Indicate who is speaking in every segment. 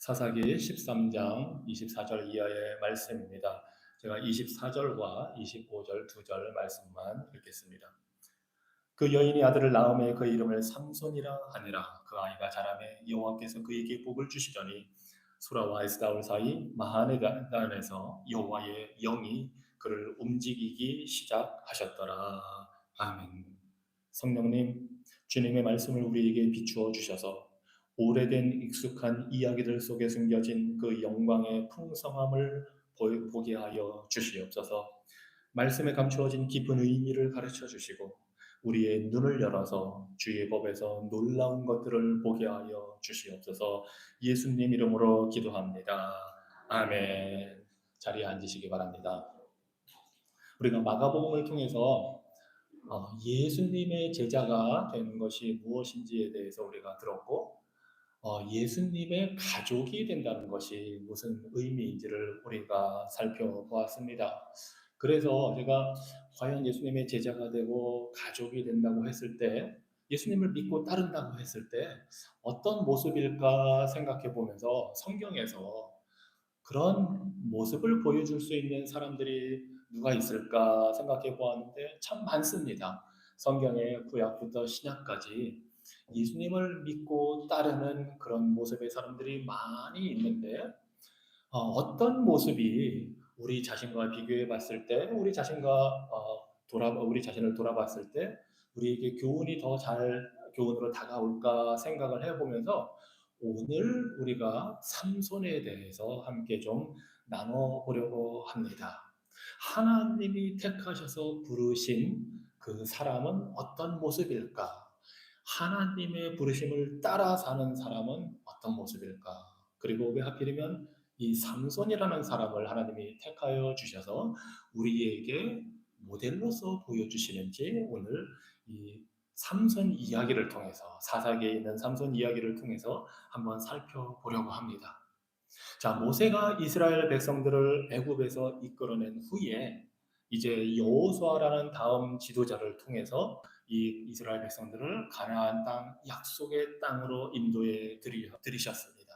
Speaker 1: 사사기 13장 24절 이하의 말씀입니다. 제가 24절과 25절 두 절 말씀만 읽겠습니다. 그 여인이 아들을 낳음에 그 이름을 삼손이라 하니라. 그 아이가 자라매 여호와께서 그에게 복을 주시더니 소라와 에스다올 사이 마하네단에서 여호와의 영이 그를 움직이기 시작하셨더라. 아멘. 성령님, 주님의 말씀을 우리에게 비추어 주셔서 오래된 익숙한 이야기들 속에 숨겨진 그 영광의 풍성함을 보게 하여 주시옵소서. 말씀에 감추어진 깊은 의미를 가르쳐 주시고 우리의 눈을 열어서 주의 법에서 놀라운 것들을 보게 하여 주시옵소서. 예수님 이름으로 기도합니다. 아멘. 자리에 앉으시기 바랍니다. 우리가 마가복음을 통해서 예수님의 제자가 되는 것이 무엇인지에 대해서 우리가 들었고, 예수님의 가족이 된다는 것이 무슨 의미인지를 우리가 살펴보았습니다. 그래서 제가 과연 예수님의 제자가 되고 가족이 된다고 했을 때, 예수님을 믿고 따른다고 했을 때 어떤 모습일까 생각해 보면서 성경에서 그런 모습을 보여줄 수 있는 사람들이 누가 있을까 생각해 보았는데 참 많습니다. 성경의 구약부터 신약까지 예수님을 믿고 따르는 그런 모습의 사람들이 많이 있는데 어떤 모습이 우리 자신과 비교해 봤을 때 우리 자신을 돌아봤을 때 우리에게 교훈이 더 잘 교훈으로 다가올까 생각을 해보면서 오늘 우리가 삼손에 대해서 함께 좀 나눠보려고 합니다. 하나님이 택하셔서 부르신 그 사람은 어떤 모습일까? 하나님의 부르심을 따라 사는 사람은 어떤 모습일까? 그리고 왜 하필이면 이 삼손이라는 사람을 하나님이 택하여 주셔서 우리에게 모델로서 보여주시는지 오늘 이 삼손 이야기를 통해서 사사기에 있는 삼손 이야기를 통해서 한번 살펴보려고 합니다. 자, 모세가 이스라엘 백성들을 애굽에서 이끌어낸 후에 이제 여호수아라는 다음 지도자를 통해서 이 이스라엘 백성들을 가나안 땅 약속의 땅으로 인도해 들이셨습니다.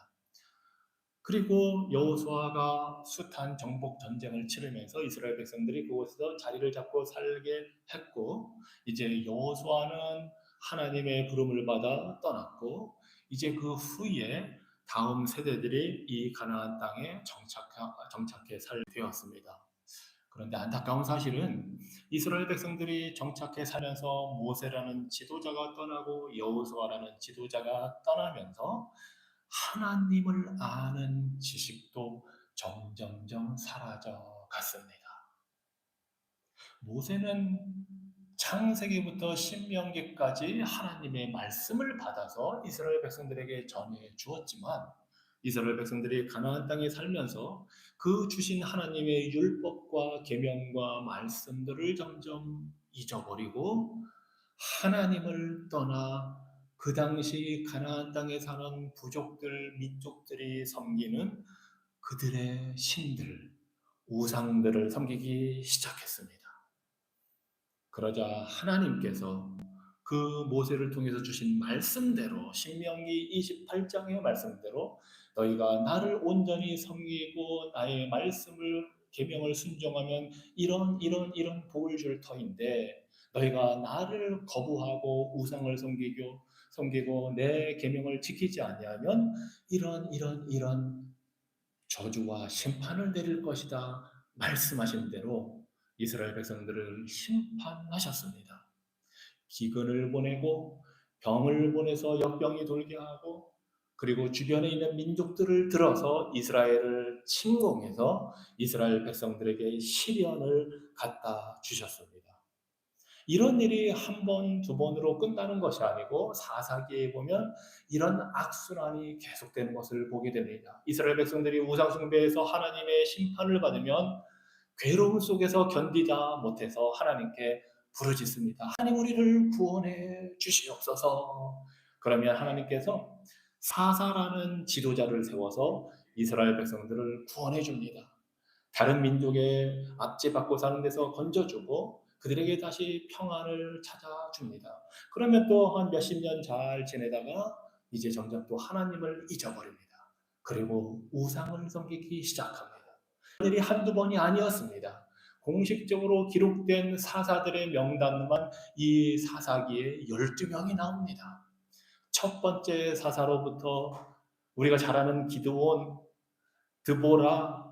Speaker 1: 그리고 여호수아가 숱한 정복 전쟁을 치르면서 이스라엘 백성들이 그곳에서 자리를 잡고 살게 했고, 이제 여호수아는 하나님의 부름을 받아 떠났고, 이제 그 후에 다음 세대들이 이 가나안 땅에 정착해 살게 되었습니다. 그런데 안타까운 사실은 이스라엘 백성들이 정착해 살면서 모세라는 지도자가 떠나고 여호수아라는 지도자가 떠나면서 하나님을 아는 지식도 점점점 사라져 갔습니다. 모세는 창세기부터 신명기까지 하나님의 말씀을 받아서 이스라엘 백성들에게 전해 주었지만 이스라엘 백성들이 가나안 땅에 살면서 그 주신 하나님의 율법과 계명과 말씀들을 점점 잊어버리고 하나님을 떠나 그 당시 가나안 땅에 사는 부족들, 민족들이 섬기는 그들의 신들, 우상들을 섬기기 시작했습니다. 그러자 하나님께서 그 모세를 통해서 주신 말씀대로 신명기 28장의 말씀대로 너희가 나를 온전히 섬기고 나의 말씀을 계명을 순종하면 이런 복을 줄 터인데 너희가 나를 거부하고 우상을 섬기고 내 계명을 지키지 아니하면 이런 저주와 심판을 내릴 것이다 말씀하신 대로 이스라엘 백성들을 심판하셨습니다. 기근을 보내고 병을 보내서 역병이 돌게 하고 그리고 주변에 있는 민족들을 들어서 이스라엘을 침공해서 이스라엘 백성들에게 시련을 갖다 주셨습니다. 이런 일이 한 번, 두 번으로 끝나는 것이 아니고 사사기에 보면 이런 악순환이 계속되는 것을 보게 됩니다. 이스라엘 백성들이 우상 숭배에서 하나님의 심판을 받으면 괴로움 속에서 견디다 못해서 하나님께 부르짖습니다. 하나님 우리를 구원해 주시옵소서. 그러면 하나님께서 사사라는 지도자를 세워서 이스라엘 백성들을 구원해 줍니다. 다른 민족의 압제받고 사는 데서 건져주고 그들에게 다시 평안을 찾아줍니다. 그러면 또 한 몇십 년 잘 지내다가 이제 정작 또 하나님을 잊어버립니다. 그리고 우상을 섬기기 시작합니다. 일이 한두 번이 아니었습니다. 공식적으로 기록된 사사들의 명단만 이 사사기에 12명이 나옵니다. 첫 번째 사사로부터 우리가 잘 아는 기드온, 드보라,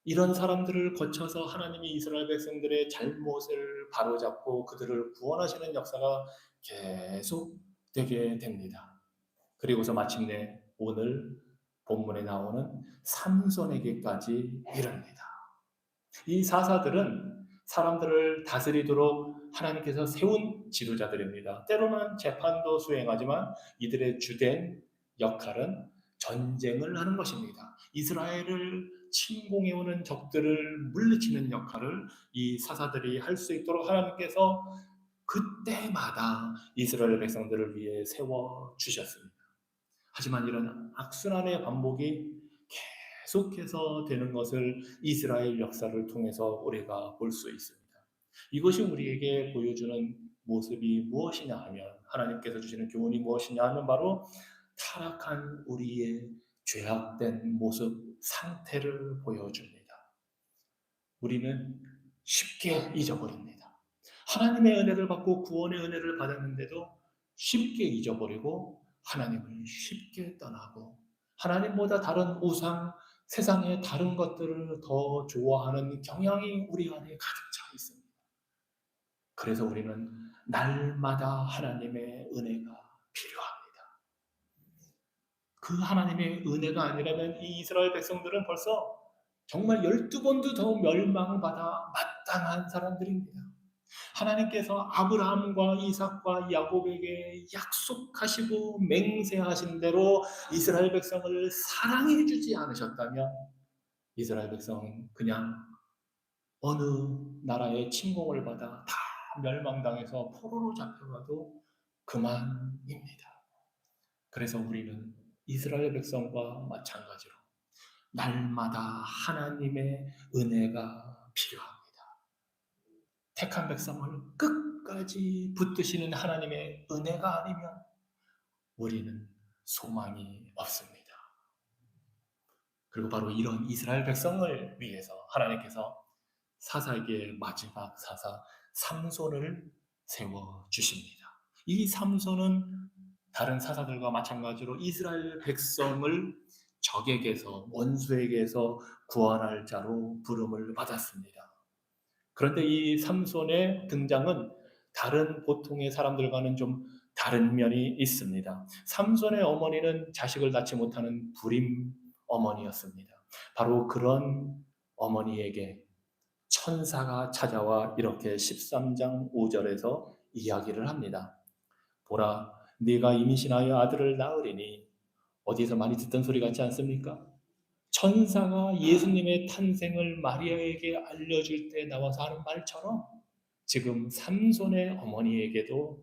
Speaker 1: 이런 사람들을 거쳐서 하나님이 이스라엘 백성들의 잘못을 바로잡고 그들을 구원하시는 역사가 계속 되게 됩니다. 그리고서 마침내 오늘 본문에 나오는 삼손에게까지 이릅니다. 이 사사들은 사람들을 다스리도록 하나님께서 세운 지도자들입니다. 때로는 재판도 수행하지만 이들의 주된 역할은 전쟁을 하는 것입니다. 이스라엘을 침공해오는 적들을 물리치는 역할을 이 사사들이 할 수 있도록 하나님께서 그때마다 이스라엘 백성들을 위해 세워주셨습니다. 하지만 이런 악순환의 반복이 계속해서 되는 것을 이스라엘 역사를 통해서 우리가 볼 수 있습니다. 이것이 우리에게 보여주는 모습이 무엇이냐 하면, 하나님께서 주시는 교훈이 무엇이냐 하면 바로 타락한 우리의 죄악된 모습, 상태를 보여줍니다. 우리는 쉽게 잊어버립니다. 하나님의 은혜를 받고 구원의 은혜를 받았는데도 쉽게 잊어버리고 하나님을 쉽게 떠나고 하나님보다 다른 우상, 세상의 다른 것들을 더 좋아하는 경향이 우리 안에 가득 차 있습니다. 그래서 우리는 날마다 하나님의 은혜가 필요합니다. 그 하나님의 은혜가 아니라면 이 이스라엘 백성들은 벌써 정말 12번도 더 멸망받아 마땅한 사람들입니다. 하나님께서 아브라함과 이삭과 야곱에게 약속하시고 맹세하신 대로 이스라엘 백성을 사랑해 주지 않으셨다면 이스라엘 백성은 그냥 어느 나라의 침공을 받아 다 멸망당해서 포로로 잡혀가도 그만입니다. 그래서 우리는 이스라엘 백성과 마찬가지로 날마다 하나님의 은혜가 필요합니다. 택한 백성을 끝까지 붙드시는 하나님의 은혜가 아니면 우리는 소망이 없습니다. 그리고 바로 이런 이스라엘 백성을 위해서 하나님께서 사사기의 마지막 사사 삼손을 세워주십니다. 이 삼손은 다른 사사들과 마찬가지로 이스라엘 백성을 적에게서, 원수에게서 구원할 자로 부름을 받았습니다. 그런데 이 삼손의 등장은 다른 보통의 사람들과는 좀 다른 면이 있습니다. 삼손의 어머니는 자식을 낳지 못하는 불임 어머니였습니다. 바로 그런 어머니에게 천사가 찾아와 이렇게 13장 5절에서 이야기를 합니다. 보라, 네가 임신하여 아들을 낳으리니. 어디서 많이 듣던 소리 같지 않습니까? 천사가 예수님의 탄생을 마리아에게 알려줄 때 나와서 하는 말처럼 지금 삼손의 어머니에게도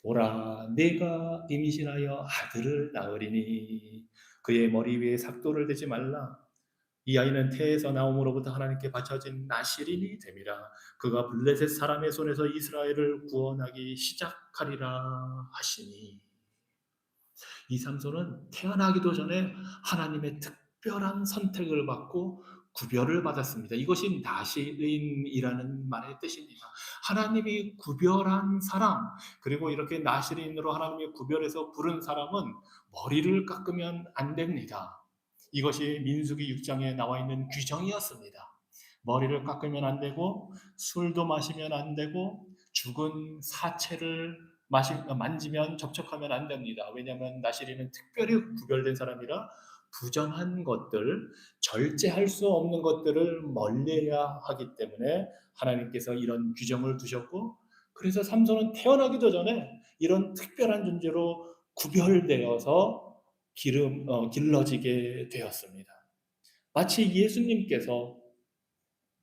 Speaker 1: 보라, 내가 임신하여 아들을 낳으리니 그의 머리 위에 삭도를 대지 말라. 이 아이는 태에서 나옴으로부터 하나님께 바쳐진 나실인이 됨이라. 그가 블레셋 사람의 손에서 이스라엘을 구원하기 시작하리라 하시니. 이 삼손은 태어나기도 전에 하나님의 특별한 선택을 받고 구별을 받았습니다. 이것이 나실인이라는 말의 뜻입니다. 하나님이 구별한 사람, 그리고 이렇게 나실인으로 하나님이 구별해서 부른 사람은 머리를 깎으면 안 됩니다. 이것이 민수기 6장에 나와 있는 규정이었습니다. 머리를 깎으면 안 되고 술도 마시면 안 되고 죽은 사체를 만지면 접촉하면 안 됩니다. 왜냐하면 나시리는 특별히 구별된 사람이라 부정한 것들, 절제할 수 없는 것들을 멀리해야 하기 때문에 하나님께서 이런 규정을 두셨고, 그래서 삼손은 태어나기도 전에 이런 특별한 존재로 구별되어서 길러지게 되었습니다. 마치 예수님께서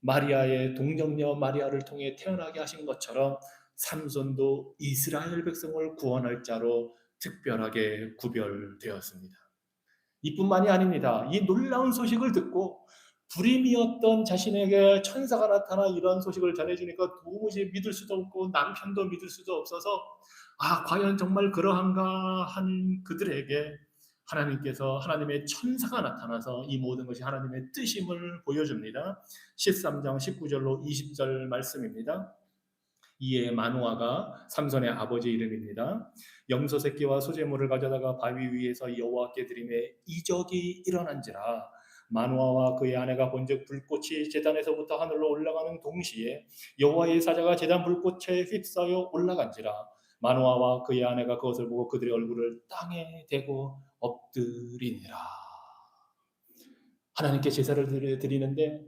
Speaker 1: 마리아의 동정녀 마리아를 통해 태어나게 하신 것처럼 삼손도 이스라엘 백성을 구원할 자로 특별하게 구별되었습니다. 이뿐만이 아닙니다. 이 놀라운 소식을 듣고 불임이었던 자신에게 천사가 나타나 이런 소식을 전해주니까 도무지 믿을 수도 없고 남편도 믿을 수도 없어서 과연 정말 그러한가 한 그들에게 하나님께서 하나님의 천사가 나타나서 이 모든 것이 하나님의 뜻임을 보여줍니다. 13장 19절로 20절 말씀입니다. 이에 마노아가 삼손의 아버지 이름입니다. 염소 새끼와 소재물을 가져다가 바위 위에서 여호와께 드림에 이적이 일어난지라. 마노아와 그의 아내가 본즉 불꽃이 제단에서부터 하늘로 올라가는 동시에 여호와의 사자가 제단 불꽃에 휩싸여 올라간지라. 마노아와 그의 아내가 그것을 보고 그들의 얼굴을 땅에 대고 엎드리니라. 하나님께 제사를 드리는데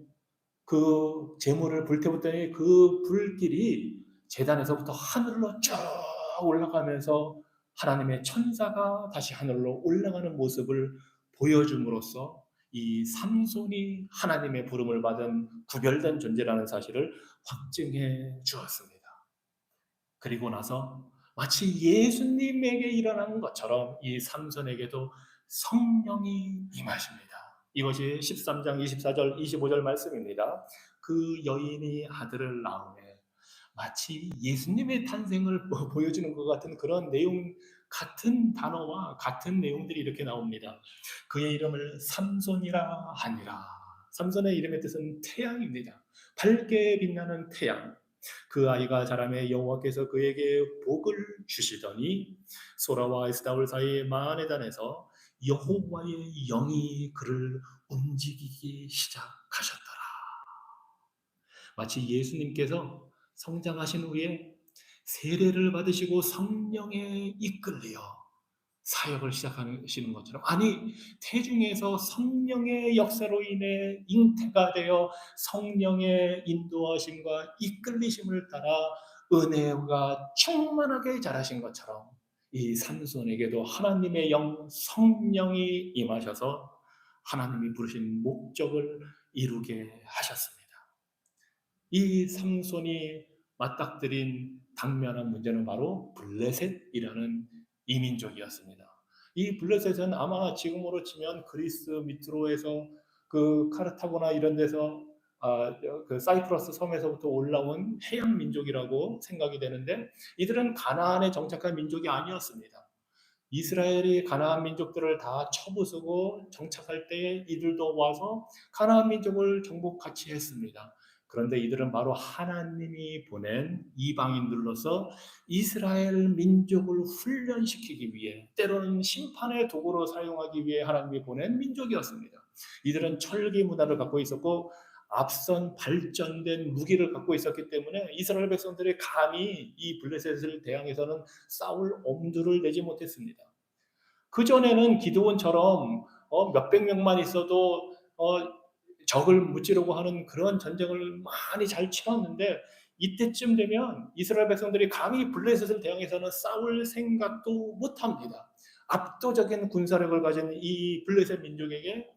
Speaker 1: 그 제물을 불태웠더니 그 불길이 제단에서부터 하늘로 쭉 올라가면서 하나님의 천사가 다시 하늘로 올라가는 모습을 보여줌으로써 이 삼손이 하나님의 부름을 받은 구별된 존재라는 사실을 확증해 주었습니다. 그리고 나서 마치 예수님에게 일어난 것처럼 이 삼손에게도 성령이 임하십니다. 이것이 13장 24절 25절 말씀입니다. 그 여인이 아들을 낳음에 마치 예수님의 탄생을 보여주는 것 같은 그런 내용, 같은 단어와 같은 내용들이 이렇게 나옵니다. 그의 이름을 삼손이라 하니라. 삼손의 이름의 뜻은 태양입니다. 밝게 빛나는 태양. 그 아이가 자라매 여호와께서 그에게 복을 주시더니 소라와 에스다올 사이의 마네단에서 여호와의 영이 그를 움직이기 시작하셨더라. 마치 예수님께서 성장하신 후에 세례를 받으시고 성령에 이끌려 사역을 시작하시는 것처럼, 아니 태중에서 성령의 역사로 인해 잉태가 되어 성령의 인도하심과 이끌리심을 따라 은혜가 충만하게 자라신 것처럼 이 삼손에게도 하나님의 영 성령이 임하셔서 하나님이 부르신 목적을 이루게 하셨습니다. 이 삼손이 맞닥뜨린 당면한 문제는 바로 블레셋이라는 이민족이었습니다. 이 블레셋은 아마 지금으로 치면 그리스 밑으로 해서 그 카르타고나 이런 데서 그 사이프러스 섬에서부터 올라온 해양 민족이라고 생각이 되는데, 이들은 가나안에 정착한 민족이 아니었습니다. 이스라엘이 가나안 민족들을 다 쳐부수고 정착할 때 이들도 와서 가나안 민족을 정복같이 했습니다. 그런데 이들은 바로 하나님이 보낸 이방인들로서 이스라엘 민족을 훈련시키기 위해, 때로는 심판의 도구로 사용하기 위해 하나님이 보낸 민족이었습니다. 이들은 철기 문화를 갖고 있었고 앞선 발전된 무기를 갖고 있었기 때문에 이스라엘 백성들이 감히 이 블레셋을 대항해서는 싸울 엄두를 내지 못했습니다. 그전에는 기드온처럼 몇백 명만 있어도 적을 무찌르고 하는 그런 전쟁을 많이 잘 치렀는데, 이때쯤 되면 이스라엘 백성들이 감히 블레셋을 대항해서는 싸울 생각도 못합니다. 압도적인 군사력을 가진 이 블레셋 민족에게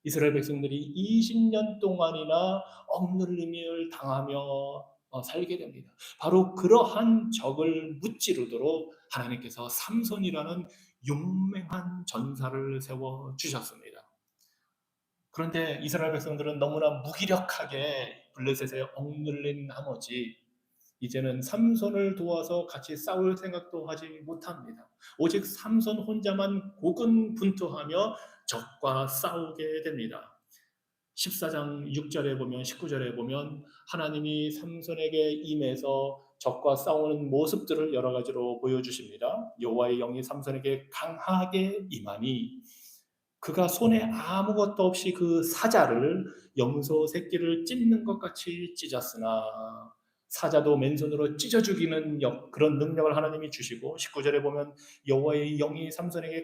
Speaker 1: 이스라엘 백성들이 20년 동안이나 억눌림을 당하며 살게 됩니다. 바로 그러한 적을 무찌르도록 하나님께서 삼손이라는 용맹한 전사를 세워 주셨습니다. 그런데 이스라엘 백성들은 너무나 무기력하게 블레셋에 억눌린 나머지 이제는 삼손을 도와서 같이 싸울 생각도 하지 못합니다. 오직 삼손 혼자만 고군분투하며 적과 싸우게 됩니다. 14장 6절에 보면 19절에 보면 하나님이 삼손에게 임해서 적과 싸우는 모습들을 여러 가지로 보여주십니다. 여호와의 영이 삼손에게 강하게 임하니 그가 손에 아무것도 없이 그 사자를, 염소 새끼를 찢는 것 같이 찢었으나 사자도 맨손으로 찢어 죽이는 그런 능력을 하나님이 주시고, 19절에 보면 여호와의 영이 삼손에게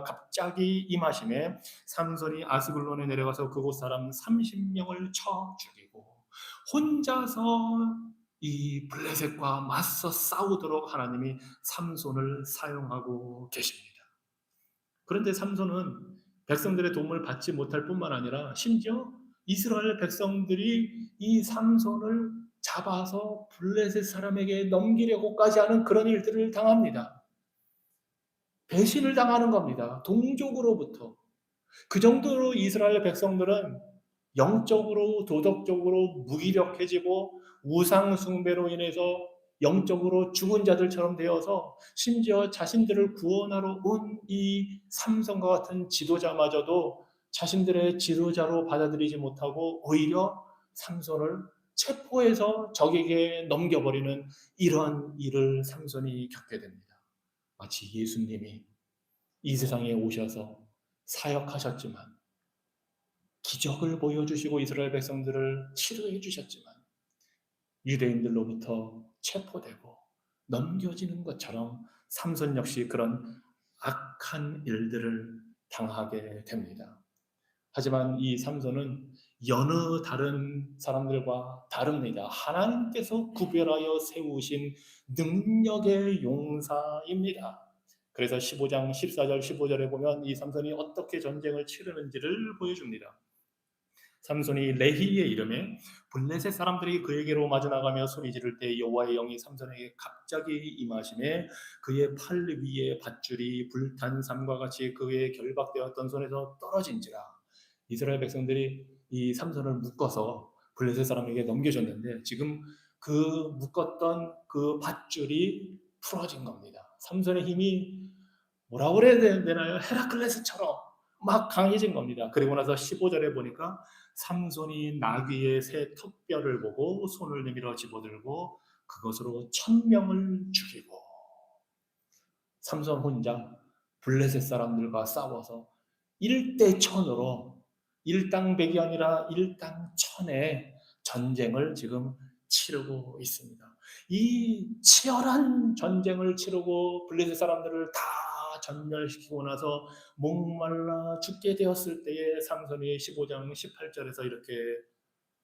Speaker 1: 갑자기 임하심에 삼손이 아스글론에 내려가서 그곳 사람 30명을 쳐 죽이고 혼자서 이 블레셋과 맞서 싸우도록 하나님이 삼손을 사용하고 계십니다. 그런데 삼손은 백성들의 도움을 받지 못할 뿐만 아니라 심지어 이스라엘 백성들이 이 삼손을 잡아서 블레셋 사람에게 넘기려고까지 하는 그런 일들을 당합니다. 배신을 당하는 겁니다. 동족으로부터. 그 정도로 이스라엘 백성들은 영적으로 도덕적으로 무기력해지고 우상 숭배로 인해서 영적으로 죽은 자들처럼 되어서 심지어 자신들을 구원하러 온 이 삼손과 같은 지도자마저도 자신들의 지도자로 받아들이지 못하고 오히려 삼손을 체포해서 적에게 넘겨버리는 이러한 일을 삼손이 겪게 됩니다. 마치 예수님이 이 세상에 오셔서 사역하셨지만 기적을 보여주시고 이스라엘 백성들을 치료해 주셨지만 유대인들로부터 체포되고 넘겨지는 것처럼 삼손 역시 그런 악한 일들을 당하게 됩니다. 하지만 이 삼손은 여느 다른 사람들과 다릅니다. 하나님께서 구별하여 세우신 능력의 용사입니다. 그래서 15장 14절 15절에 보면 이 삼손이 어떻게 전쟁을 치르는지를 보여줍니다. 삼손이 레히에 이름에 블레셋 사람들이 그에게로 마주 나가며 소리 지를 때 여호와의 영이 삼손에게 갑자기 임하심에 그의 팔 위에 밧줄이 불탄 삼과 같이 그의 결박되었던 손에서 떨어진지라. 이스라엘 백성들이 이 삼손을 묶어서 블레셋 사람에게 넘겨줬는데 지금 그 묶었던 그 밧줄이 풀어진 겁니다. 삼손의 힘이 뭐라 그래야 되나요? 헤라클레스처럼 막 강해진 겁니다. 그리고 나서 15절에 보니까 삼손이 나귀의 새 턱뼈를 보고 손을 내밀어 집어들고 그것으로 1000명을 죽이고 삼손 혼자 블레셋 사람들과 싸워서 1대 1000으로 일당백이 아니라 일당천의 전쟁을 지금 치르고 있습니다. 이 치열한 전쟁을 치르고 블레셋 사람들을 다 전멸시키고 나서 목말라 죽게 되었을 때에 삼손이 15장 18절에서 이렇게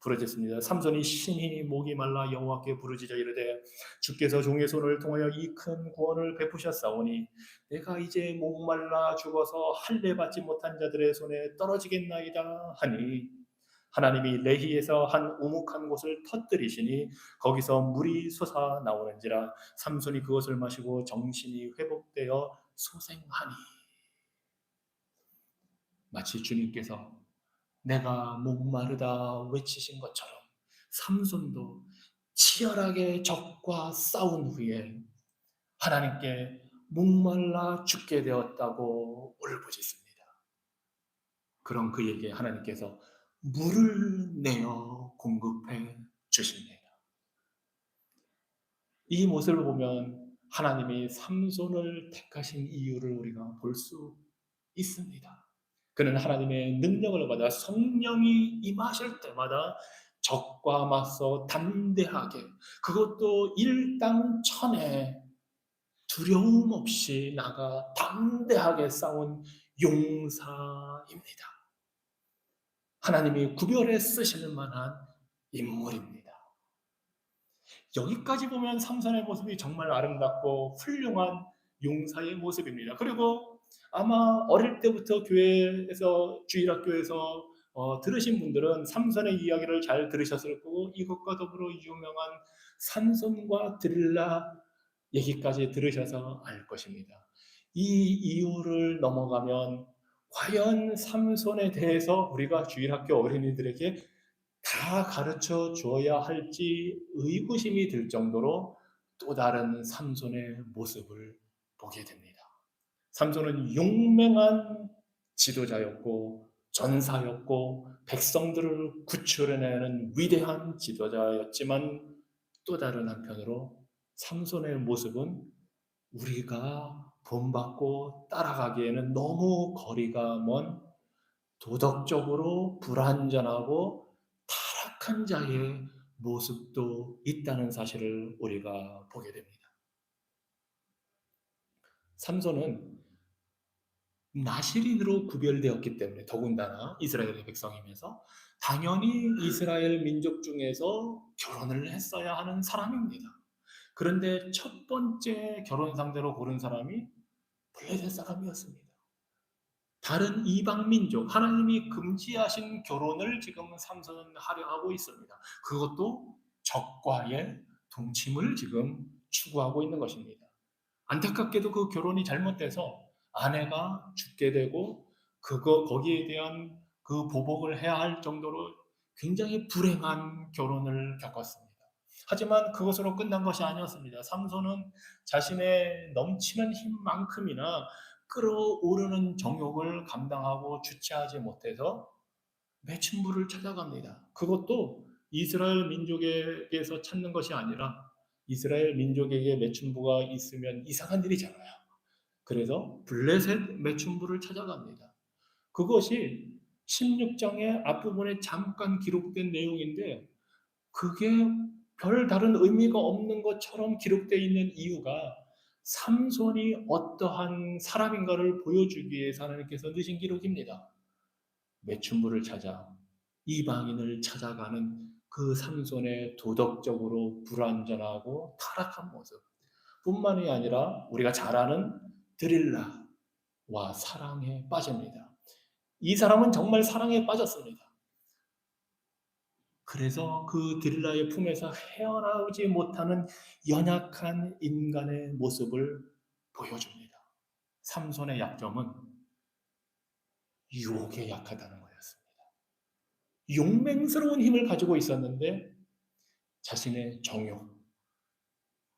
Speaker 1: 부르짖습니다. 삼손이 신이 목이 말라 여호와께 부르짖어 이르되 주께서 종의 손을 통하여 이 큰 구원을 베푸셨사오니 내가 이제 목말라 죽어서 할례 받지 못한 자들의 손에 떨어지겠나이다 하니 하나님이 레히에서 한 우묵한 곳을 터뜨리시니 거기서 물이 솟아 나오는지라 삼손이 그것을 마시고 정신이 회복되어 소생하니. 마치 주님께서 내가 목마르다 외치신 것처럼 삼손도 치열하게 적과 싸운 후에 하나님께 목말라 죽게 되었다고 울부짖습니다. 그럼 그에게 하나님께서 물을 내어 공급해 주십니다. 이 모습을 보면 하나님이 삼손을 택하신 이유를 우리가 볼 수 있습니다. 그는 하나님의 능력을 받아 성령이 임하실 때마다 적과 맞서 담대하게 그것도 일당천에 두려움 없이 나가 담대하게 싸운 용사입니다. 하나님이 구별해 쓰실 만한 인물입니다. 여기까지 보면 삼손의 모습이 정말 아름답고 훌륭한 용사의 모습입니다. 그리고 아마 어릴 때부터 교회에서 주일학교에서 들으신 분들은 삼손의 이야기를 잘 들으셨을 거고 이것과 더불어 유명한 삼손과 들라 얘기까지 들으셔서 알 것입니다. 이 이유를 넘어가면 과연 삼손에 대해서 우리가 주일학교 어린이들에게 다 가르쳐 주어야 할지 의구심이 들 정도로 또 다른 삼손의 모습을 보게 됩니다. 삼손은 용맹한 지도자였고 전사였고 백성들을 구출해내는 위대한 지도자였지만 또 다른 한편으로 삼손의 모습은 우리가 본받고 따라가기에는 너무 거리가 먼 도덕적으로 불완전하고 타락한 자의 모습도 있다는 사실을 우리가 보게 됩니다. 삼손은 나실인으로 구별되었기 때문에 더군다나 이스라엘의 백성이면서 당연히 이스라엘 민족 중에서 결혼을 했어야 하는 사람입니다. 그런데 첫 번째 결혼 상대로 고른 사람이 블레셋 사람이었습니다. 다른 이방 민족, 하나님이 금지하신 결혼을 지금 삼손은 하려 하고 있습니다. 그것도 적과의 동침을 지금 추구하고 있는 것입니다. 안타깝게도 그 결혼이 잘못돼서 아내가 죽게 되고 거기에 대한 그 보복을 해야 할 정도로 굉장히 불행한 결혼을 겪었습니다. 하지만 그것으로 끝난 것이 아니었습니다. 삼손은 자신의 넘치는 힘만큼이나 끌어오르는 정욕을 감당하고 주체하지 못해서 매춘부를 찾아갑니다. 그것도 이스라엘 민족에게서 찾는 것이 아니라 이스라엘 민족에게 매춘부가 있으면 이상한 일이잖아요. 그래서 블레셋 매춘부를 찾아갑니다. 그것이 16장의 앞부분에 잠깐 기록된 내용인데 그게 별 다른 의미가 없는 것처럼 기록되어 있는 이유가 삼손이 어떠한 사람인가를 보여주기 위해서 하나님께서 넣으신 기록입니다. 매춘부를 찾아 이방인을 찾아가는 그 삼손의 도덕적으로 불완전하고 타락한 모습 뿐만이 아니라 우리가 잘 아는 드릴라와 사랑에 빠집니다. 이 사람은 정말 사랑에 빠졌습니다. 그래서 그 드릴라의 품에서 헤어나오지 못하는 연약한 인간의 모습을 보여줍니다. 삼손의 약점은 유혹에 약하다는 거였습니다. 용맹스러운 힘을 가지고 있었는데 자신의 정욕,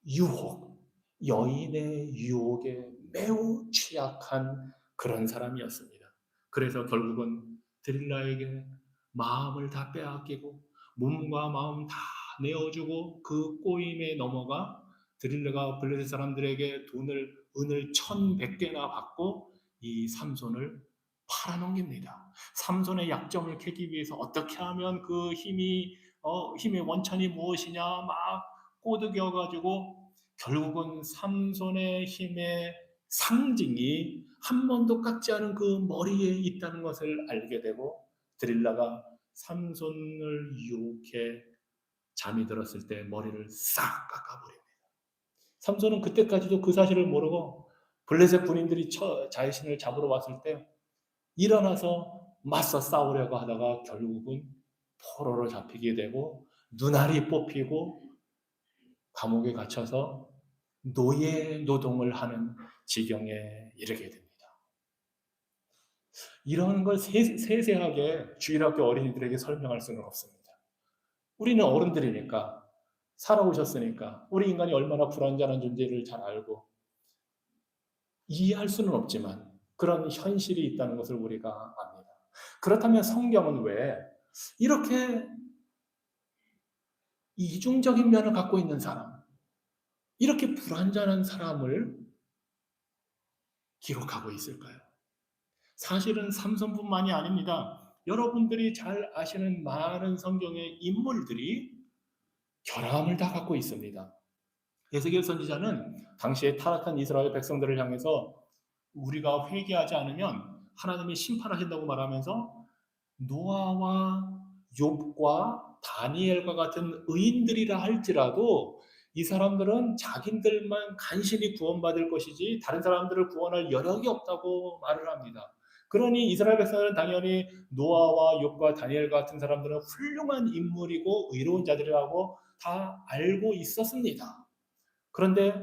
Speaker 1: 유혹, 여인의 유혹에 매우 취약한 그런 사람이었습니다. 그래서 결국은 드릴라에게 마음을 다 빼앗기고 몸과 마음 다 내어주고 그 꼬임에 넘어가 드릴라가 블레셋 사람들에게 은을 1,100개나 받고 이 삼손을 팔아넘깁니다. 삼손의 약점을 캐기 위해서 어떻게 하면 그 힘의 원천이 무엇이냐 막 꼬드겨가지고 결국은 삼손의 힘의 상징이 한 번도 깎지 않은 그 머리에 있다는 것을 알게 되고 드릴라가 삼손을 유혹해 잠이 들었을 때 머리를 싹 깎아버립니다. 삼손은 그때까지도 그 사실을 모르고 블레셋 군인들이 자신을 잡으러 왔을 때 일어나서 맞서 싸우려고 하다가 결국은 포로로 잡히게 되고 눈알이 뽑히고 감옥에 갇혀서 노예 노동을 하는 지경에 이르게 됩니다. 이런 걸 세세하게 주일학교 어린이들에게 설명할 수는 없습니다. 우리는 어른들이니까 살아오셨으니까 우리 인간이 얼마나 불완전한 존재를 잘 알고 이해할 수는 없지만 그런 현실이 있다는 것을 우리가 압니다. 그렇다면 성경은 왜 이렇게 이중적인 면을 갖고 있는 사람, 이렇게 불완전한 사람을 기록하고 있을까요? 사실은 삼손뿐만이 아닙니다. 여러분들이 잘 아시는 많은 성경의 인물들이 결함을 다 갖고 있습니다. 에스겔 선지자는 당시에 타락한 이스라엘 백성들을 향해서 우리가 회개하지 않으면 하나님이 심판하신다고 말하면서 노아와 욥과 다니엘과 같은 의인들이라 할지라도 이 사람들은 자기들만 간신히 구원받을 것이지 다른 사람들을 구원할 여력이 없다고 말을 합니다. 그러니 이스라엘 백성들은 당연히 노아와 욥과 다니엘 같은 사람들은 훌륭한 인물이고 의로운 자들이라고 다 알고 있었습니다. 그런데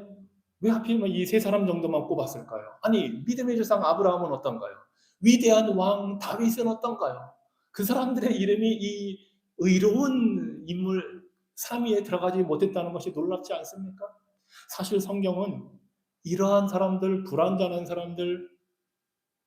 Speaker 1: 왜 하필이면 이 세 사람 정도만 꼽았을까요? 아니, 믿음의 조상 아브라함은 어떤가요? 위대한 왕 다윗은 어떤가요? 그 사람들의 이름이 이 의로운 인물 3위에 들어가지 못했다는 것이 놀랍지 않습니까? 사실 성경은 이러한 사람들, 불완전한 사람들,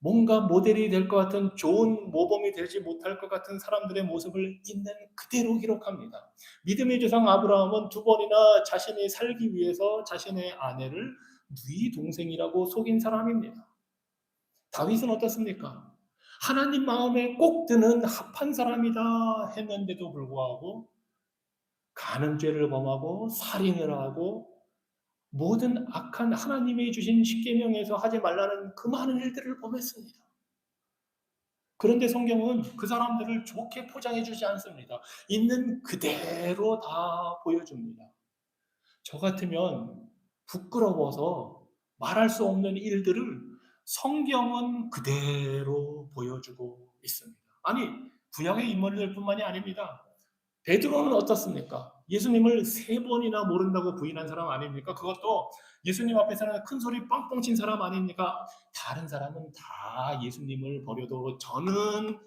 Speaker 1: 뭔가 모델이 될 것 같은 좋은 모범이 되지 못할 것 같은 사람들의 모습을 있는 그대로 기록합니다. 믿음의 조상 아브라함은 2번이나 자신이 살기 위해서 자신의 아내를 누이 동생이라고 속인 사람입니다. 다윗은 어떻습니까? 하나님 마음에 꼭 드는 합한 사람이다 했는데도 불구하고 간음죄를 범하고 살인을 하고 모든 악한 하나님이 주신 십계명에서 하지 말라는 그 많은 일들을 범했습니다. 그런데 성경은 그 사람들을 좋게 포장해 주지 않습니다. 있는 그대로 다 보여줍니다. 저 같으면 부끄러워서 말할 수 없는 일들을 성경은 그대로 보여주고 있습니다. 아니, 구약의 인물들뿐만이 아닙니다. 베드로는 어떻습니까? 예수님을 3번이나 모른다고 부인한 사람 아닙니까? 그것도 예수님 앞에서는 큰 소리 뻥뻥 친 사람 아닙니까? 다른 사람은 다 예수님을 버려도 저는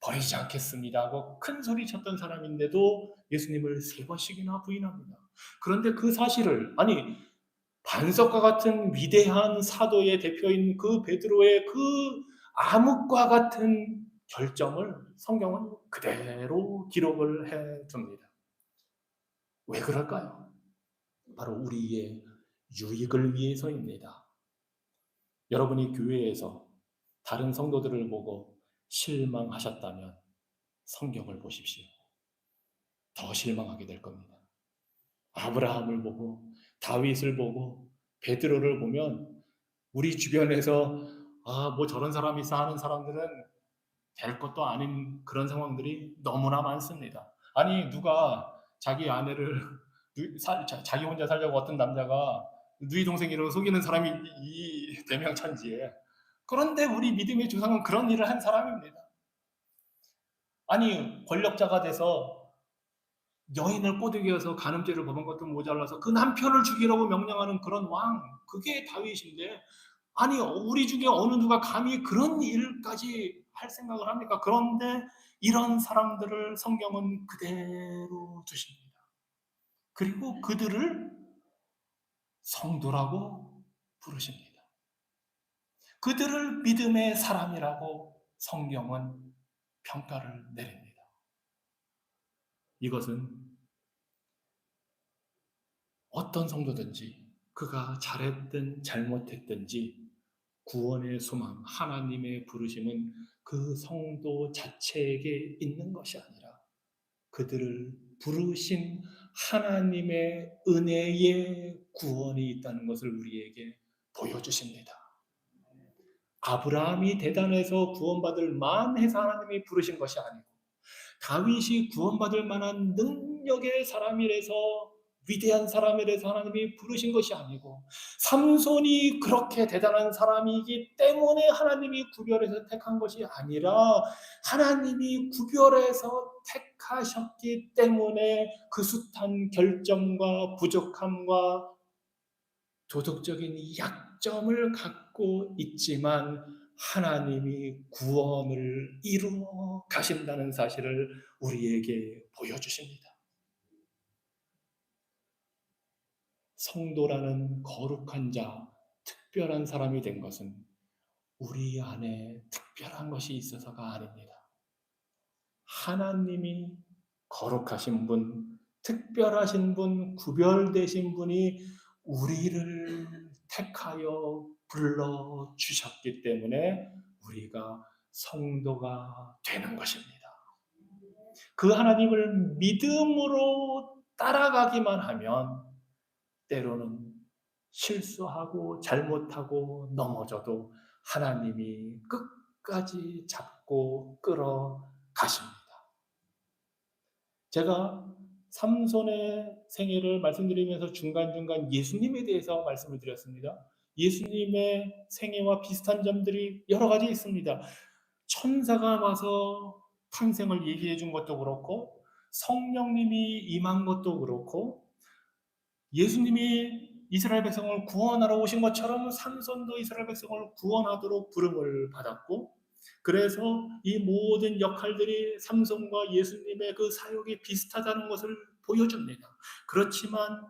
Speaker 1: 버리지 않겠습니다 하고 큰 소리 쳤던 사람인데도 예수님을 세 번씩이나 부인합니다. 그런데 그 사실을, 아니 반석과 같은 위대한 사도의 대표인 그 베드로의 그 암흑과 같은 결정을 성경은 그대로 기록을 해 둡니다. 왜 그럴까요? 바로 우리의 유익을 위해서입니다. 여러분이 교회에서 다른 성도들을 보고 실망하셨다면 성경을 보십시오. 더 실망하게 될 겁니다. 아브라함을 보고 다윗을 보고 베드로를 보면 우리 주변에서 뭐 저런 사람이 있어 하는 사람들은 될 것도 아닌 그런 상황들이 너무나 많습니다. 아니 누가 자기 아내를 자기 혼자 살려고 어떤 남자가 누이 동생이라고 속이는 사람이 이 대명천지에. 그런데 우리 믿음의 조상은 그런 일을 한 사람입니다. 아니 권력자가 돼서 여인을 꼬드겨서 간음죄를 범한 것도 모자라서 그 남편을 죽이라고 명령하는 그런 왕, 그게 다윗인데, 아니 우리 중에 어느 누가 감히 그런 일까지 할 생각을 합니까? 그런데 이런 사람들을 성경은 그대로 두십니다. 그리고 그들을 성도라고 부르십니다. 그들을 믿음의 사람이라고 성경은 평가를 내립니다. 이것은 어떤 성도든지 그가 잘했든 잘못했든지 구원의 소망, 하나님의 부르심은 그 성도 자체에게 있는 것이 아니라 그들을 부르신 하나님의 은혜의 구원이 있다는 것을 우리에게 보여주십니다. 아브라함이 대단해서 구원받을 만해서 하나님이 부르신 것이 아니고 다윗이 구원받을 만한 능력의 사람이라서 위대한 사람이라서 하나님이 부르신 것이 아니고 삼손이 그렇게 대단한 사람이기 때문에 하나님이 구별해서 택한 것이 아니라 하나님이 구별해서 택하셨기 때문에 그 숱한 결점과 부족함과 도덕적인 약점을 갖고 있지만 하나님이 구원을 이루어 가신다는 사실을 우리에게 보여주십니다. 성도라는 거룩한 자, 특별한 사람이 된 것은 우리 안에 특별한 것이 있어서가 아닙니다. 하나님이 거룩하신 분, 특별하신 분, 구별되신 분이 우리를 택하여 불러주셨기 때문에 우리가 성도가 되는 것입니다. 그 하나님을 믿음으로 따라가기만 하면 때로는 실수하고 잘못하고 넘어져도 하나님이 끝까지 잡고 끌어가십니다. 제가 삼손의 생애를 말씀드리면서 중간중간 예수님에 대해서 말씀을 드렸습니다. 예수님의 생애와 비슷한 점들이 여러 가지 있습니다. 천사가 와서 탄생을 얘기해 준 것도 그렇고 성령님이 임한 것도 그렇고 예수님이 이스라엘 백성을 구원하러 오신 것처럼 삼손도 이스라엘 백성을 구원하도록 부름을 받았고 그래서 이 모든 역할들이 삼손과 예수님의 그 사역이 비슷하다는 것을 보여줍니다. 그렇지만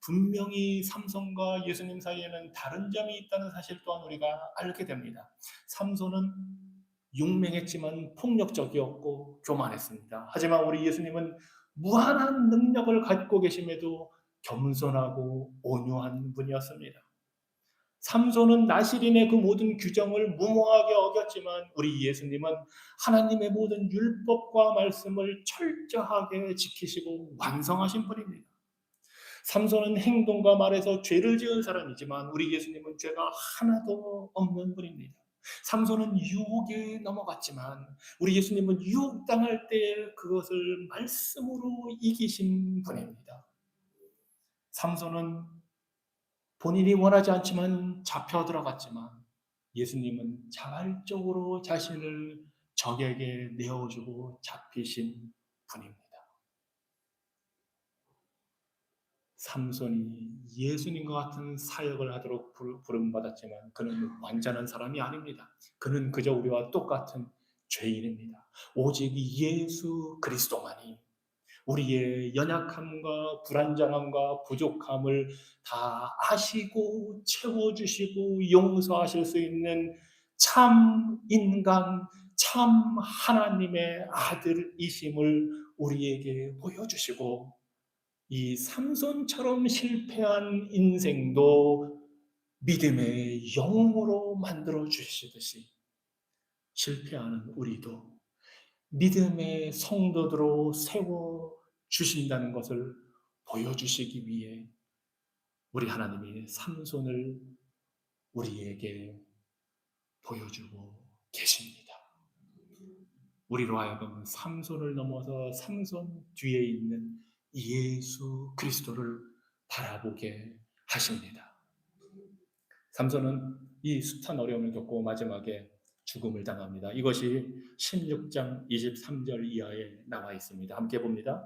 Speaker 1: 분명히 삼손과 예수님 사이에는 다른 점이 있다는 사실 또한 우리가 알게 됩니다. 삼손은 용맹했지만 폭력적이었고 교만했습니다. 하지만 우리 예수님은 무한한 능력을 갖고 계심에도 겸손하고 온유한 분이었습니다. 삼손은 나시린의 그 모든 규정을 무모하게 어겼지만 우리 예수님은 하나님의 모든 율법과 말씀을 철저하게 지키시고 완성하신 분입니다. 삼손은 행동과 말에서 죄를 지은 사람이지만 우리 예수님은 죄가 하나도 없는 분입니다. 삼손은 유혹에 넘어갔지만 우리 예수님은 유혹당할 때 그것을 말씀으로 이기신 분입니다. 삼손은 본인이 원하지 않지만 잡혀 들어갔지만 예수님은 자발적으로 자신을 적에게 내어주고 잡히신 분입니다. 삼손이 예수님과 같은 사역을 하도록 부름받았지만 그는 완전한 사람이 아닙니다. 그는 그저 우리와 똑같은 죄인입니다. 오직 예수 그리스도만이 우리의 연약함과 불완전함과 부족함을 다 아시고 채워주시고 용서하실 수 있는 참 인간, 참 하나님의 아들이심을 우리에게 보여주시고, 이 삼손처럼 실패한 인생도 믿음의 영웅으로 만들어 주시듯이 실패하는 우리도 믿음의 성도들로 세워 주신다는 것을 보여주시기 위해 우리 하나님이 삼손을 우리에게 보여주고 계십니다. 우리로 하여금 삼손을 넘어서 삼손 뒤에 있는 예수 그리스도를 바라보게 하십니다. 삼손은 이 숱한 어려움을 겪고 마지막에 죽음을 당합니다. 이것이 16장 23절 이하에 나와 있습니다. 함께 봅니다.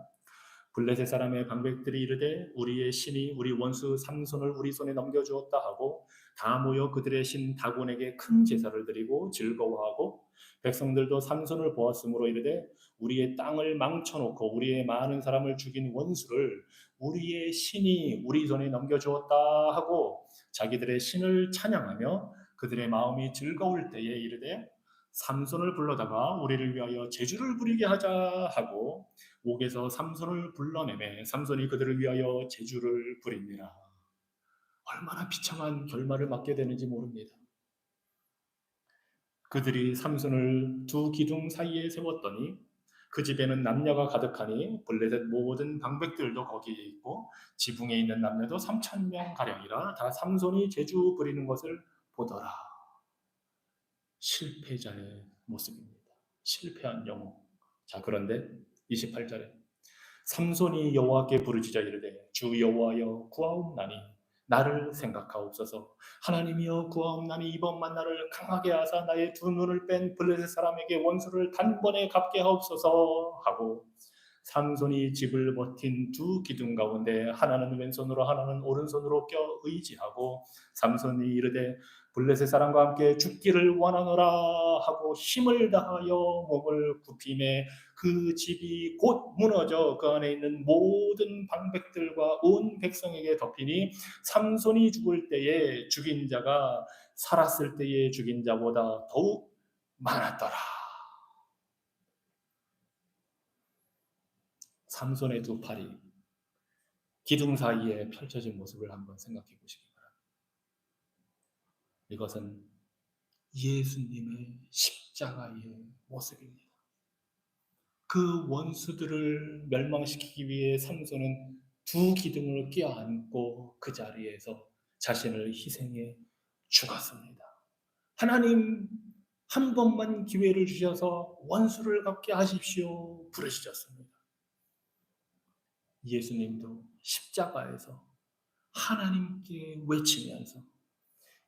Speaker 1: 블레셋 사람의 방백들이 이르되 우리의 신이 우리 원수 삼손을 우리 손에 넘겨주었다 하고 다 모여 그들의 신 다곤에게 큰 제사를 드리고 즐거워하고, 백성들도 삼손을 보았으므로 이르되 우리의 땅을 망쳐놓고 우리의 많은 사람을 죽인 원수를 우리의 신이 우리 손에 넘겨주었다 하고 자기들의 신을 찬양하며 그들의 마음이 즐거울 때에 이르되 삼손을 불러다가 우리를 위하여 제주를 부리게 하자 하고 옥에서 삼손을 불러내매 삼손이 그들을 위하여 제주를 부립니다. 얼마나 비참한 결말을 맞게 되는지 모릅니다. 그들이 삼손을 두 기둥 사이에 세웠더니 그 집에는 남녀가 가득하니 블레셋 모든 방백들도 거기에 있고 지붕에 있는 남녀도 3,000명 가량이라 다 삼손이 제주 부리는 것을 보더라. 실패자의 모습입니다. 실패한 영혼. 자, 그런데 28절에 삼손이 여호와께 부르짖어 이르되 주 여호와여 구하옵나니 나를 생각하옵소서. 하나님이여 구하옵나니 이번만 나를 강하게 하사 나의 두 눈을 뺀 블레셋 사람에게 원수를 단번에 갚게 하옵소서 하고 삼손이 집을 버틴 두 기둥 가운데 하나는 왼손으로 하나는 오른손으로 껴 의지하고 삼손이 이르되 블레셋 사람과 함께 죽기를 원하노라 하고 힘을 다하여 몸을 굽히매 그 집이 곧 무너져 그 안에 있는 모든 방백들과 온 백성에게 덮이니 삼손이 죽을 때에 죽인 자가 살았을 때에 죽인 자보다 더욱 많았더라. 삼손의 두 팔이 기둥 사이에 펼쳐진 모습을 한번 생각해 보시기 바랍니다. 이것은 예수님의 십자가의 모습입니다. 그 원수들을 멸망시키기 위해 삼손은 두 기둥을 껴안고 그 자리에서 자신을 희생해 죽었습니다. 하나님 한 번만 기회를 주셔서 원수를 갚게 하십시오 부르짖었습니다. 예수님도 십자가에서 하나님께 외치면서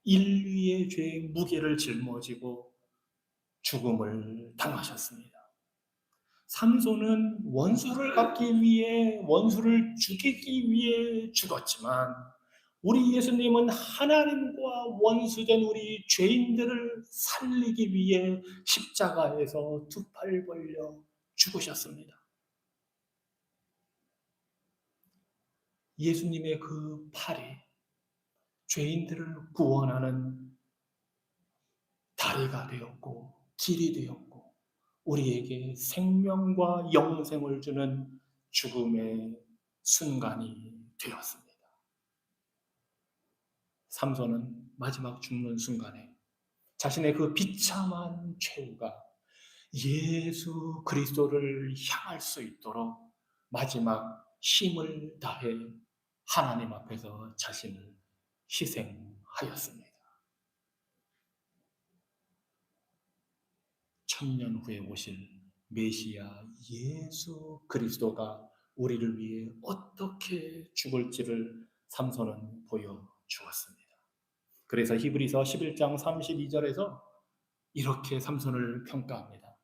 Speaker 1: 인류의 죄의 무게를 짊어지고 죽음을 당하셨습니다. 삼손은 원수를 갚기 위해, 원수를 죽이기 위해 죽었지만 우리 예수님은 하나님과 원수된 우리 죄인들을 살리기 위해 십자가에서 두 팔 벌려 죽으셨습니다. 예수님의 그 팔이 죄인들을 구원하는 다리가 되었고 길이 되었고 우리에게 생명과 영생을 주는 죽음의 순간이 되었습니다. 삼손은 마지막 죽는 순간에 자신의 그 비참한 최후가 예수 그리스도를 향할 수 있도록 마지막 힘을 다해 하나님 앞에서 자신을 희생하였습니다. 천년 후에 오실 메시아 예수 그리스도가 우리를 위해 어떻게 죽을지를 삼손은 보여주었습니다. 그래서 히브리서 11장 32절에서 이렇게 삼손을 평가합니다.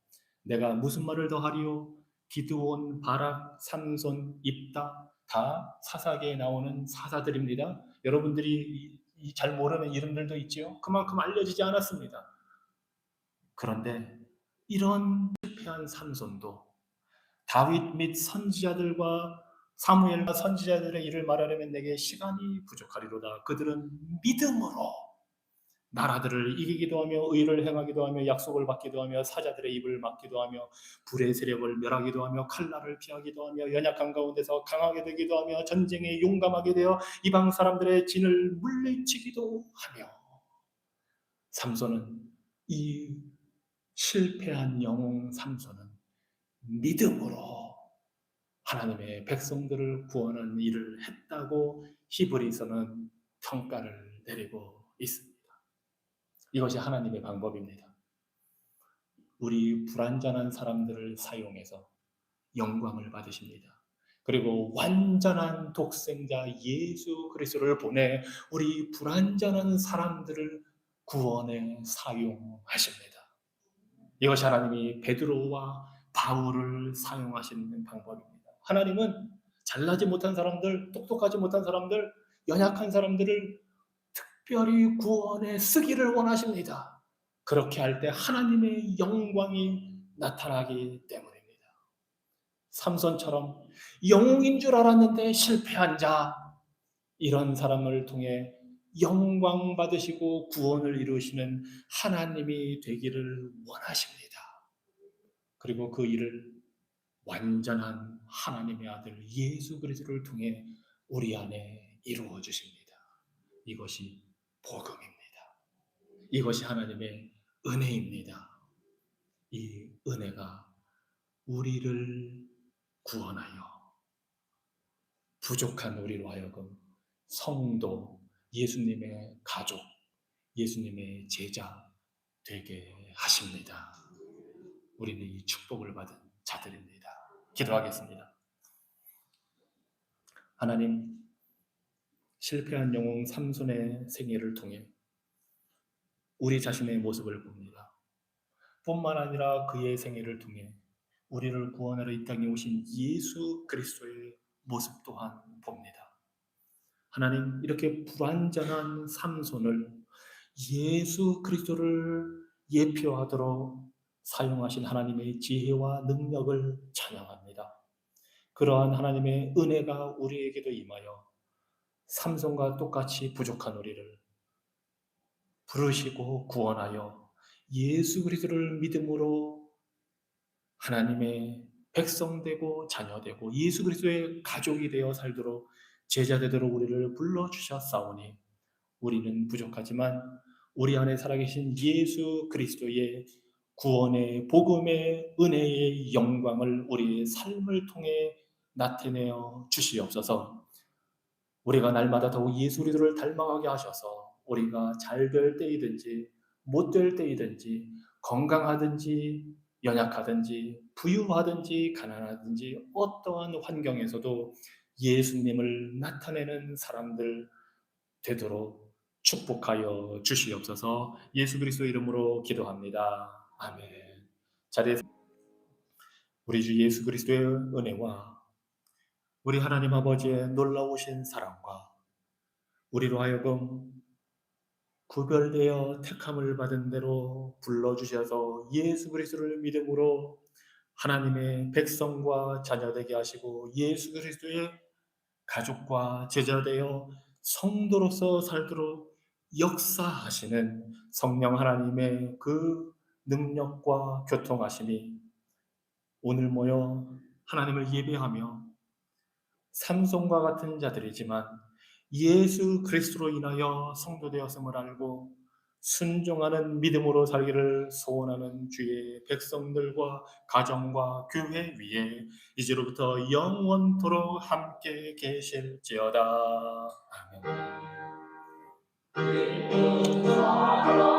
Speaker 1: 내가 무슨 말을 더하리요? 기드온, 바락, 삼손, 입다 다 사사기에 나오는 사사들입니다. 여러분들이 잘 모르는 이름들도 있지요. 그만큼 알려지지 않았습니다. 그런데 이런 실패한 삼손도 다윗 및 선지자들과 사무엘과 선지자들의 일을 말하려면 내게 시간이 부족하리로다. 그들은 믿음으로 나라들을 이기기도 하며 의를 행하기도 하며 약속을 받기도 하며 사자들의 입을 막기도 하며 불의 세력을 멸하기도 하며 칼날을 피하기도 하며 연약한 가운데서 강하게 되기도 하며 전쟁에 용감하게 되어 이방 사람들의 진을 물리치기도 하며 삼손은 이 실패한 영웅 삼손은 믿음으로 하나님의 백성들을 구원하는 일을 했다고 히브리서는 평가를 내리고 있습니다. 이것이 하나님의 방법입니다. 우리 불완전한 사람들을 사용해서 영광을 받으십니다. 그리고 완전한 독생자 예수 그리스도를 보내 우리 불완전한 사람들을 구원에 사용하십니다. 이것이 하나님이 베드로와 바울을 사용하시는 방법입니다. 하나님은 잘나지 못한 사람들, 똑똑하지 못한 사람들, 연약한 사람들을 특별히 구원에 쓰기를 원하십니다. 그렇게 할 때 하나님의 영광이 나타나기 때문입니다. 삼손처럼 영웅인 줄 알았는데 실패한 자, 이런 사람을 통해 영광 받으시고 구원을 이루시는 하나님이 되기를 원하십니다. 그리고 그 일을 완전한 하나님의 아들 예수 그리스도를 통해 우리 안에 이루어 주십니다. 이것이 복음입니다. 이것이 하나님의 은혜입니다. 이 은혜가 우리를 구원하여 부족한 우리로 하여금 성도, 예수님의 가족, 예수님의 제자 되게 하십니다. 우리는 이 축복을 받은 자들입니다. 기도하겠습니다. 하나님, 실패한 영웅 삼손의 생애를 통해 우리 자신의 모습을 봅니다. 뿐만 아니라 그의 생애를 통해 우리를 구원하러 이 땅에 오신 예수 그리스도의 모습 또한 봅니다. 하나님, 이렇게 불완전한 삼손을 예수 그리스도를 예표하도록 사용하신 하나님의 지혜와 능력을 찬양합니다. 그러한 하나님의 은혜가 우리에게도 임하여 삼손과 똑같이 부족한 우리를 부르시고 구원하여 예수 그리스도를 믿음으로 하나님의 백성되고 자녀되고 예수 그리스도의 가족이 되어 살도록 제자되도록 우리를 불러주셨사오니 우리는 부족하지만 우리 안에 살아계신 예수 그리스도의 구원의 복음의 은혜의 영광을 우리의 삶을 통해 나타내어 주시옵소서. 우리가 날마다 더욱 예수 그리스도를 닮아가게 하셔서 우리가 잘 될 때이든지 못 될 때이든지 건강하든지 연약하든지 부유하든지 가난하든지 어떠한 환경에서도 예수님을 나타내는 사람들 되도록 축복하여 주시옵소서. 예수 그리스도 이름으로 기도합니다. 아멘. 자리에서 우리 주 예수 그리스도의 은혜와 우리 하나님 아버지의 놀라우신 사랑과 우리로 하여금 구별되어 택함을 받은 대로 불러주셔서 예수 그리스도를 믿음으로 하나님의 백성과 자녀되게 하시고 예수 그리스도의 가족과 제자되어 성도로서 살도록 역사하시는 성령 하나님의 그 능력과 교통하심이 오늘 모여 하나님을 예배하며 삼손과 같은 자들이지만 예수 그리스도로 인하여 성도되었음을 알고 순종하는 믿음으로 살기를 소원하는 주의 백성들과 가정과 교회 위에 이제로부터 영원토록 함께 계실지어다. 아멘.